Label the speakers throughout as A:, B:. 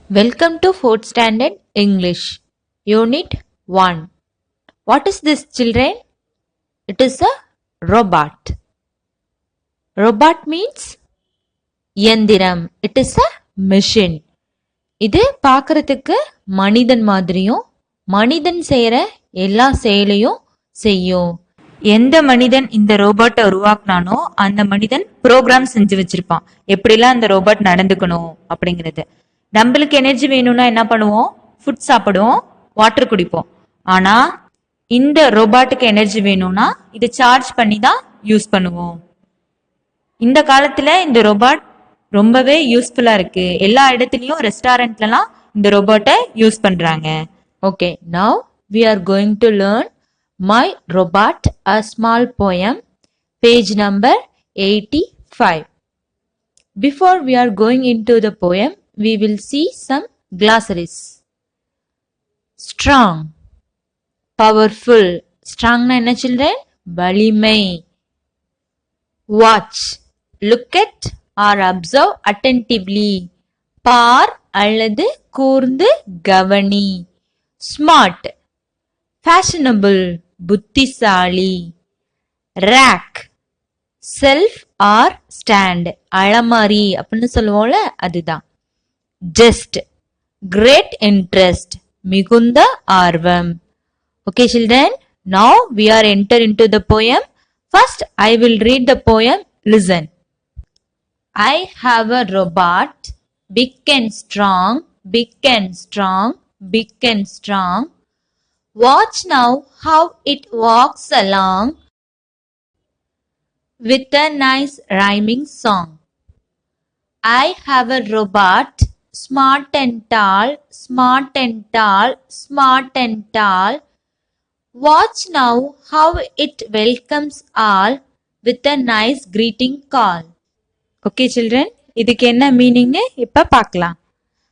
A: Welcome to 4th Standard English, Unit 1. What is this, children? It is a robot. Robot means இயந்திரம். It is a machine. இது பார்க்கறதுக்கு மனிதன் மாதிரியும் மனிதன் செய்யற எல்லா செயலையும் செய்யும். எந்த மனிதன் இந்த ரோபோட்டை உருவாக்குனானோ அந்த மனிதன் ப்ரோக்ராம் செஞ்சு வச்சிருப்பான், எப்படிலாம் அந்த ரோபோட் நடந்துக்கணும் அப்படிங்கிறது. நம்மளுக்கு எனர்ஜி வேணும்னா என்ன பண்ணுவோம்? ஃபுட் சாப்பிடுவோம், வாட்டர் குடிப்போம். ஆனா இந்த ரோபோட்டுக்கு எனர்ஜி வேணும்னா இதை சார்ஜ் பண்ணி தான் யூஸ் பண்ணுவோம். இந்த காலத்துல இந்த ரோபோட் ரொம்பவே யூஸ்ஃபுல்லா இருக்கு. எல்லா இடத்துலயும் ரெஸ்டாரண்ட்லலாம் இந்த ரோபோட்டை யூஸ் பண்றாங்க. Okay, now we are going to learn My Robot, a small poem, page number 85. Before we are going into the poem, we will see some glossaries. Strong, powerful. Strong na enna children? Valimai. Watch, look at or observe attentively. Paar அல்லது கூர்ந்து கவனி. Smart, fashionable, புத்திசாலி. Rack, self R stand, அலமாரி அப்படின்னு சொல்லுவோம்ல அதுதான். Just, great interest, மிகுந்த ஆர்வம். Okay children, now we are enter into the poem. First I will read the poem. Listen. I have a robot, big and strong, big and strong, big and strong. Watch now how it walks along with a nice rhyming song. I have a robot, smart and tall, smart and tall, smart and tall. Watch now how it welcomes all with a nice greeting call. Okay children, இதுக்கு என்ன மீனிங்னு இப்ப பார்க்கலாம்.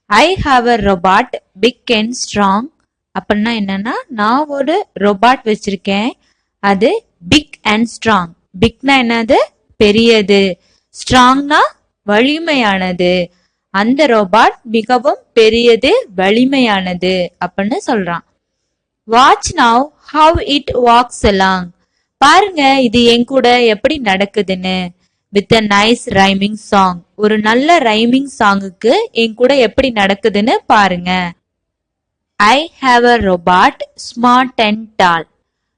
A: I have a robot, big and strong. அப்படின்னா என்னன்னா, நான் ஒரு robot வச்சிருக்கேன், அது பிக் அண்ட் ஸ்ட்ராங். பிக்னா என்னது? பெரியது. ஸ்ட்ராங்னா வலிமையானது. அந்த ரோபாட் மிகவும் பெரியது, வலிமையானது அப்படின்னு சொல்றான். Watch now how it walks along. பாருங்க இது என் கூட எப்படி நடக்குதுன்னு. With a nice rhyming song. ஒரு நல்ல ரைமிங் சாங்குக்கு என் கூட எப்படி நடக்குதுன்னு பாருங்க. I have a robot, smart and tall.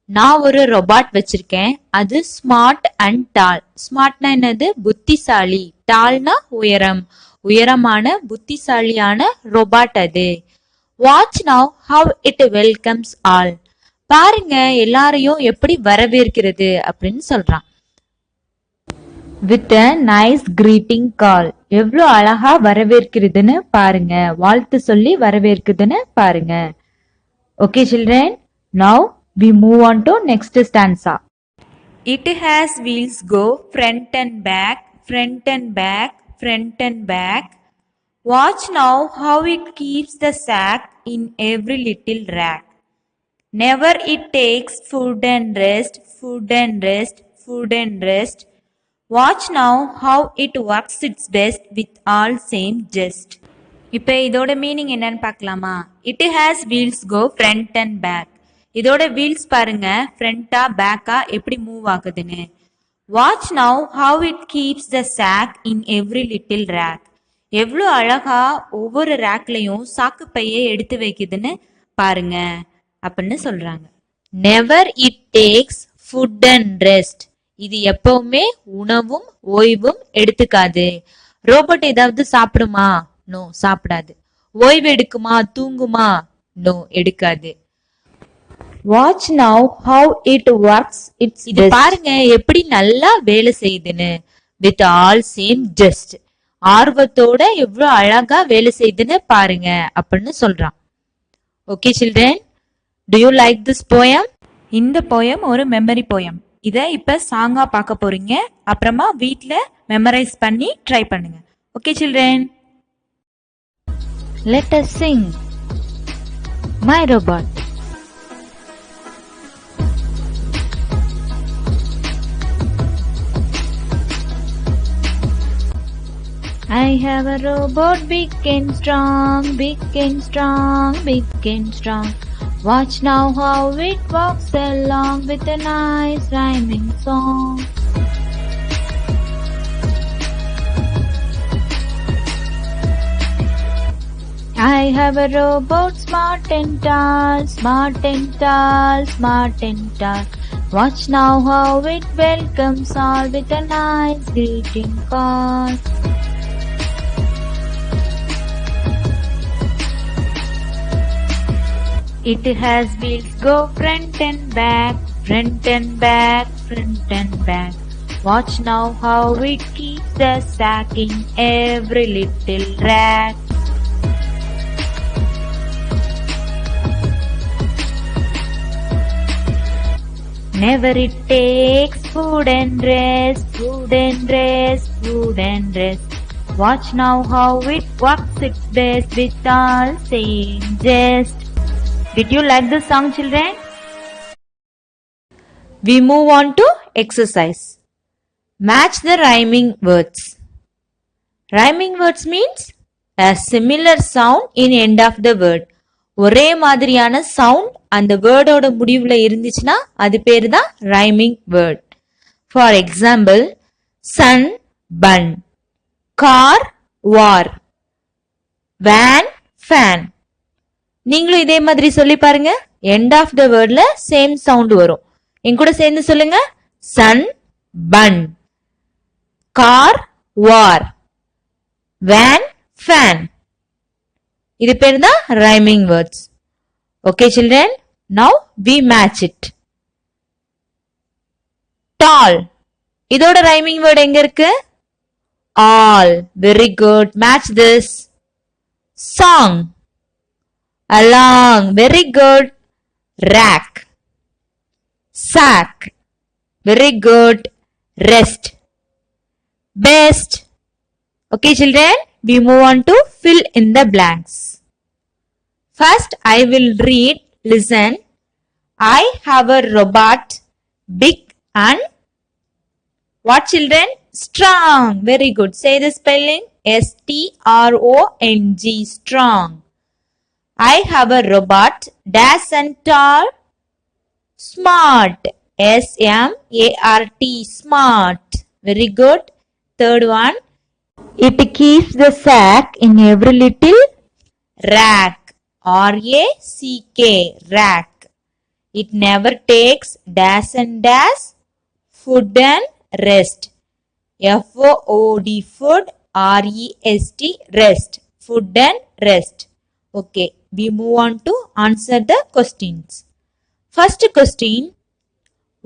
A: நான் ஒரு ரோபாட் வச்சிருக்கேன், அது ஸ்மார்ட் அண்ட் டால். ஸ்மார்ட்னா என்னது? புத்திசாலி. டால்னா உயரம், உயரமான புத்திசாலியான ரோபாட் அது. Watch now how it welcomes all. பாருங்க எல்லாரையும் எப்படி வரவேற்கிறது அப்படின்னு சொல்றான். வித் அ நைஸ் கிரீட்டிங் கால். எவ்வளோ அழகா வரவேற்கிறதுன்னு பாருங்க, வாழ்த்து சொல்லி வரவேற்குதுன்னு பாருங்க. Okay children, now we move on to next stanza. It has wheels go front and back, front and back, front and back. Watch now how it keeps the sack in every little rack. Never it takes food and rest, food and rest, food and rest. Watch now how it works its best with all same just. இப்போ இதோட meaning என்னன்னு பார்க்கலாமா? It has wheels go front and back. இதோட wheels பாருங்க, ஃப்ரண்டா பேக்கா எப்படி move ஆகுதுன்னு. Watch now how it keeps the sock in every little rake. எவ்வளோ அழகா ஒவ்வொரு ரேக்லையும் சாக்கு பையை எடுத்து வைக்குதுன்னு பாருங்க அப்படின்னு சொல்றாங்க. Never it takes food and rest. இது எப்பவுமே உணவும் ஓய்வும் எடுத்துக்காது. ரோபோட் ஏதாவது சாப்பிடுமா? நோ, சாப்பிடாது. ஓய்வு எடுக்குமா? தூங்குமா? நோ, எடுக்காது. Watch now how it works it's. இது பாருங்க எப்படி நல்லா வேலை செய்யுதுன்னு. With all same just. ஆர்வத்தோட எவ்வளவு அழகா வேலை செய்யுதுன்னு பாருங்க அப்படின்னு சொல்றான். Okay children, to you like this poem? இந்த போயம் ஒரு மெமரி போயம். இதை இப்ப சாங்கா பார்க்க போறீங்க, அப்புறமா வீட்ல மெமரைஸ் பண்ணி ட்ரை பண்ணுங்க. Okay children, let us sing My Robot. I have a robot big and strong, big and strong, big and strong. Watch now how it walks along with a nice rhyming song. I have a robot smart and tall, smart and tall, smart and tall. Watch now how it welcomes all with a nice greeting call. It has wheels go front and back, front and back, front and back. Watch now how it keeps the sack in every little rack. Never it takes food and rest, food and rest, food and rest. Watch now how it works its best with all saying jest. Did you like the song, children? We move on to exercise. Match the rhyming words. Rhyming words means a similar sound in end of the word. ஒரே மாதிரியான sound அந்த வேர்டோட முடிவுல இருந்துச்சுன்னா அது பேரு தான் rhyming word. For example, sun bun, car war, van fan. நீங்களும் இதே மாதிரி சொல்லி பாருங்க. எண்ட் ஆஃப் த வேர்ட்ல சேம் சவுண்ட் வரும். என் கூட சேர்ந்து சொல்லுங்க. Sun bun, car war, van fan. இது பேர் தான் rhyming words. Okay children, now we match it. Tall, இதோட ரைமிங் வேர்ட் எங்க இருக்கு? All. Very good. Match this. Song, along. Very good. Rack, sack. Very good. Rest, best. Okay children, we move on to fill in the blanks. First I will read, listen. I have a robot, big and what children? Strong. Very good. Say the spelling. S-T-R-O-N-G. Strong. I have a robot, dash and tall, smart. S-M-A-R-T. Smart. Very good. Third one. It keeps the sack in every little rack. R-A-C-K. Rack. It never takes dash and dash, food and rest. F-O-O-D. Food. R-E-S-T. Rest. Food and rest. Okay. We move on to answer the questions. First question.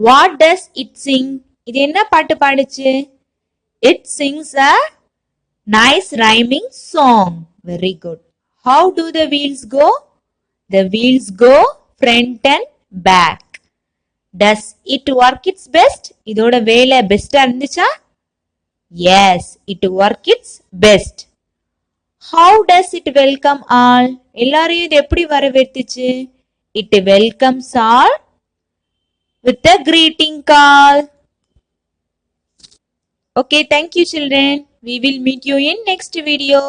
A: What does it sing? இது என்ன பாட்டு பாடுச்சு? It sings a nice rhyming song. Very good. How do the wheels go? The wheels go front and back. Does it work its best? இதோட வேலை பெஸ்டா இருந்துச்சா? Yes, it work its best. How does it welcome all? எல்லாரையும் இது எப்படி வரவேற்றுச்சு? It welcomes all with a greeting call. Okay, thank you children. We will meet you in next video.